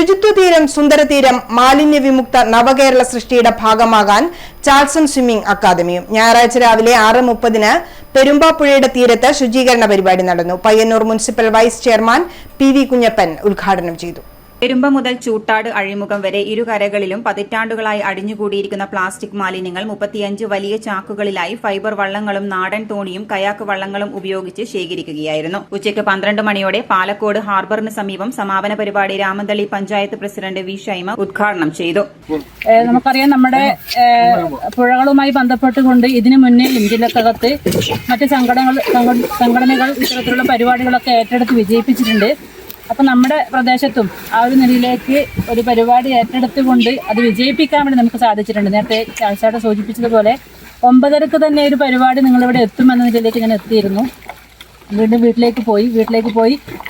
ശുചിത്വതീരം സുന്ദരതീരം മാലിന്യ വിമുക്ത നവകേരള സൃഷ്ടിയുടെ ഭാഗമാകാൻ ചാൾസൺ സ്വിമ്മിംഗ് അക്കാദമിയും ഞായറാഴ്ച രാവിലെ 6:30 പെരുമ്പാപ്പുഴയുടെ തീരത്ത് ശുചീകരണ പരിപാടി നടന്നു. Payyanur municipal vice chairman PV Kunhappan ഉദ്ഘാടനം ചെയ്തു. പെരുമ്പ മുതൽ ചൂട്ടാട് അഴിമുഖം വരെ ഇരുകരകളിലും പതിറ്റാണ്ടുകളായി അടിഞ്ഞുകൂടിയിരിക്കുന്ന പ്ലാസ്റ്റിക് മാലിന്യങ്ങൾ 35 വലിയ ചാക്കുകളിലായി ഫൈബർ വള്ളങ്ങളും നാടൻ തോണിയും കയാക്ക് വള്ളങ്ങളും ഉപയോഗിച്ച് ശേഖരിക്കുകയായിരുന്നു. ഉച്ചയ്ക്ക് 12 മണിയോടെ പാലക്കോട് ഹാർബറിന് സമീപം സമാപന പരിപാടി രാമന്തളി പഞ്ചായത്ത് പ്രസിഡന്റ് വി ഷൈമ ഉദ്ഘാടനം ചെയ്തു. നമുക്കറിയാം, നമ്മുടെ പുഴകളുമായി ബന്ധപ്പെട്ടുകൊണ്ട് ഇതിനു മുന്നേ ഇന്ത്യയിലകത്ത് മറ്റ് സംഘടനകൾ ഇത്തരത്തിലുള്ള പരിപാടികളൊക്കെ ഏറ്റെടുത്ത് വിജയിപ്പിച്ചിട്ടുണ്ട്. അപ്പം നമ്മുടെ പ്രദേശത്തും ആ ഒരു നിലയിലേക്ക് ഒരു പരിപാടി ഏറ്റെടുത്തുകൊണ്ട് അത് വിജയിപ്പിക്കാൻ വേണ്ടി നമുക്ക് സാധിച്ചിട്ടുണ്ട്. നേരത്തെ ചാൾസാട്ട് സൂചിപ്പിച്ചതുപോലെ 9:30 തന്നെ ഒരു പരിപാടി നിങ്ങളിവിടെ എത്തുമെന്ന നിലയിലേക്ക് ഞാൻ എത്തിയിരുന്നു. വീണ്ടും വീട്ടിലേക്ക് പോയി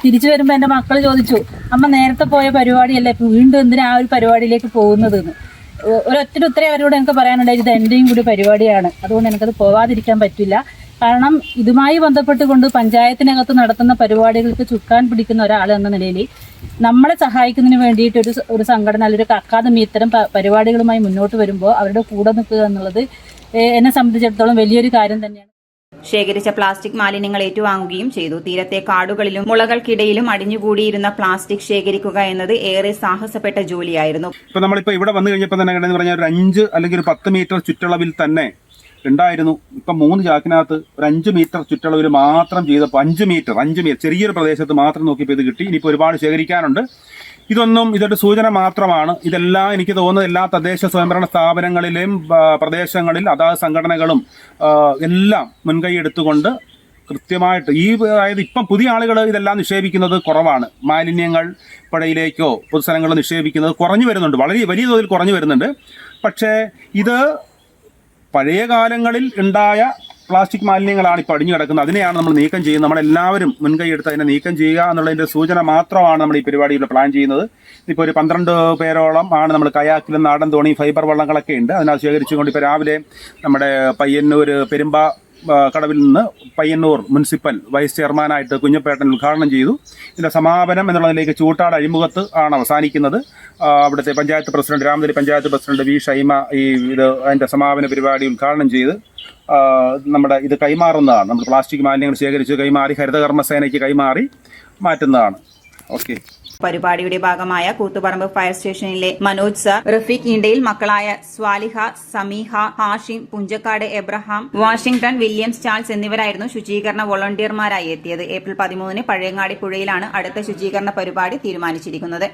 തിരിച്ചു വരുമ്പോൾ എൻ്റെ മക്കൾ ചോദിച്ചു, അമ്മ നേരത്തെ പോയ പരിപാടിയല്ലേ ഇപ്പോൾ വീണ്ടും എന്തിനാ ആ ഒരു പരിപാടിയിലേക്ക് പോകുന്നതെന്ന്. ഒരൊറ്റ ഉത്തരം അവരോട് എനിക്ക് പറയാനുണ്ടായി, ഇത് എൻ്റെയും കൂടി പരിപാടിയാണ്, അതുകൊണ്ട് എനിക്കത് പോവാതിരിക്കാൻ പറ്റില്ല. കാരണം ഇതുമായി ബന്ധപ്പെട്ടുകൊണ്ട് പഞ്ചായത്തിനകത്ത് നടത്തുന്ന പരിപാടികൾക്ക് ചുക്കാൻ പിടിക്കുന്ന ഒരാൾ എന്ന നിലയിൽ നമ്മളെ സഹായിക്കുന്നതിന് വേണ്ടിയിട്ട് ഒരു സംഘടന അല്ലെങ്കിൽ ഒരു അക്കാദമി ഇത്തരം പരിപാടികളുമായി മുന്നോട്ട് വരുമ്പോൾ അവരുടെ കൂടെ നിൽക്കുക എന്നുള്ളത് എന്നെ സംബന്ധിച്ചിടത്തോളം വലിയൊരു കാര്യം തന്നെയാണ്. ശേഖരിച്ച പ്ലാസ്റ്റിക് മാലിന്യങ്ങൾ ഏറ്റുവാങ്ങുകയും ചെയ്തു. തീരത്തെ കാടുകളിലും മുളകൾക്കിടയിലും അടിഞ്ഞുകൂടിയിരുന്ന പ്ലാസ്റ്റിക് ശേഖരിക്കുക എന്നത് ഏറെ സാഹസപ്പെട്ട ജോലിയായിരുന്നു. ഇപ്പൊ നമ്മളിപ്പോ ഇവിടെ വന്നു കഴിഞ്ഞപ്പോൾ തന്നെ കണ്ടെന്ന് പറഞ്ഞാൽ ഒരു 5 അല്ലെങ്കിൽ ഒരു 10 മീറ്റർ ചുറ്റളവിൽ തന്നെ ഉണ്ടായിരുന്നു. ഇപ്പം 3 ചാക്കിനകത്ത് ഒരു 5 മീറ്റർ ചുറ്റളവിൽ മാത്രം ചെയ്തപ്പോൾ 5 മീറ്റർ ചെറിയൊരു പ്രദേശത്ത് മാത്രം നോക്കിയപ്പോൾ ഇത് കിട്ടി. ഇനിയിപ്പോൾ ഒരുപാട് ശേഖരിക്കാനുണ്ട്. ഇതൊരു സൂചന മാത്രമാണ്. ഇതെല്ലാം എനിക്ക് തോന്നുന്നത് എല്ലാ തദ്ദേശ സ്വയംഭരണ സ്ഥാപനങ്ങളിലെയും പ്രദേശങ്ങളിൽ അതാത് സംഘടനകളും എല്ലാം മുൻകൈ എടുത്തുകൊണ്ട് കൃത്യമായിട്ട് അതായത് ഇപ്പം പുതിയ ആളുകൾ ഇതെല്ലാം നിക്ഷേപിക്കുന്നത് കുറവാണ്. മാലിന്യങ്ങൾ പുഴയിലേക്കോ പൊതുസ്ഥലങ്ങളിലോ നിക്ഷേപിക്കുന്നത് കുറഞ്ഞു വരുന്നുണ്ട്, വളരെ വലിയ തോതിൽ കുറഞ്ഞു വരുന്നുണ്ട്. പക്ഷേ ഇത് പഴയ കാലങ്ങളിൽ ഉണ്ടായ പ്ലാസ്റ്റിക് മാലിന്യങ്ങളാണ് ഇപ്പോൾ അടിഞ്ഞു കിടക്കുന്നത്. അതിനെയാണ് നമ്മൾ നീക്കം ചെയ്യുന്നത്. നമ്മളെല്ലാവരും മുൻകൈ എടുത്ത് അതിനെ നീക്കം ചെയ്യുക എന്നുള്ളതിൻ്റെ സൂചന മാത്രമാണ് നമ്മൾ ഈ പരിപാടിയിൽ പ്ലാൻ ചെയ്യുന്നത്. ഇപ്പോൾ ഒരു 12 പേരോളം ആണ് നമ്മൾ കയാക്കിലും നാടൻ തോണി ഫൈബർ വള്ളങ്ങളൊക്കെ ഉണ്ട്. അതിനകത്ത് ശേഖരിച്ചുകൊണ്ട് ഇപ്പോൾ രാവിലെ നമ്മുടെ പയ്യന്നൂർ പെരുമ്പ കടവിൽ നിന്ന് പയ്യന്നൂർ മുനിസിപ്പൽ വൈസ് ചെയർമാനായിട്ട് കുഞ്ഞപ്പേട്ടൻ ഉദ്ഘാടനം ചെയ്തു. ഇതിൻ്റെ സമാപനം എന്നുള്ളതിലേക്ക് ചൂട്ടാട് അഴിമുഖത്ത് ആണ് അവസാനിക്കുന്നത്. അവിടുത്തെ panchayat president Ramanthali panchayat president V Shyma അതിൻ്റെ സമാപന പരിപാടി ഉദ്ഘാടനം ചെയ്ത് നമ്മുടെ ഇത് കൈമാറുന്നതാണ്. നമ്മൾ പ്ലാസ്റ്റിക് മാലിന്യങ്ങൾ ശേഖരിച്ച് കൈമാറി ഹരിതകർമ്മസേനയ്ക്ക് കൈമാറി മാറ്റുന്നതാണ്. ഓക്കെ. പരിപാടിയുടെ ഭാഗമായ കൂത്തുപറമ്പ് ഫയർ സ്റ്റേഷനിലെ മനോജ് സർ, റഫീഖ് ഈണ്ടയിൽ മക്കളായ Swaliha, Sameeha, Hashim, Punchakkad Abraham, Washington, Williams Charles എന്നിവരായിരുന്നു ശുചീകരണ വോളണ്ടിയർമാരായി എത്തിയത്. ഏപ്രിൽ 13 പഴയങ്ങാടി പുഴയിലാണ് അടുത്ത ശുചീകരണ പരിപാടി തീരുമാനിച്ചിരിക്കുന്നത്.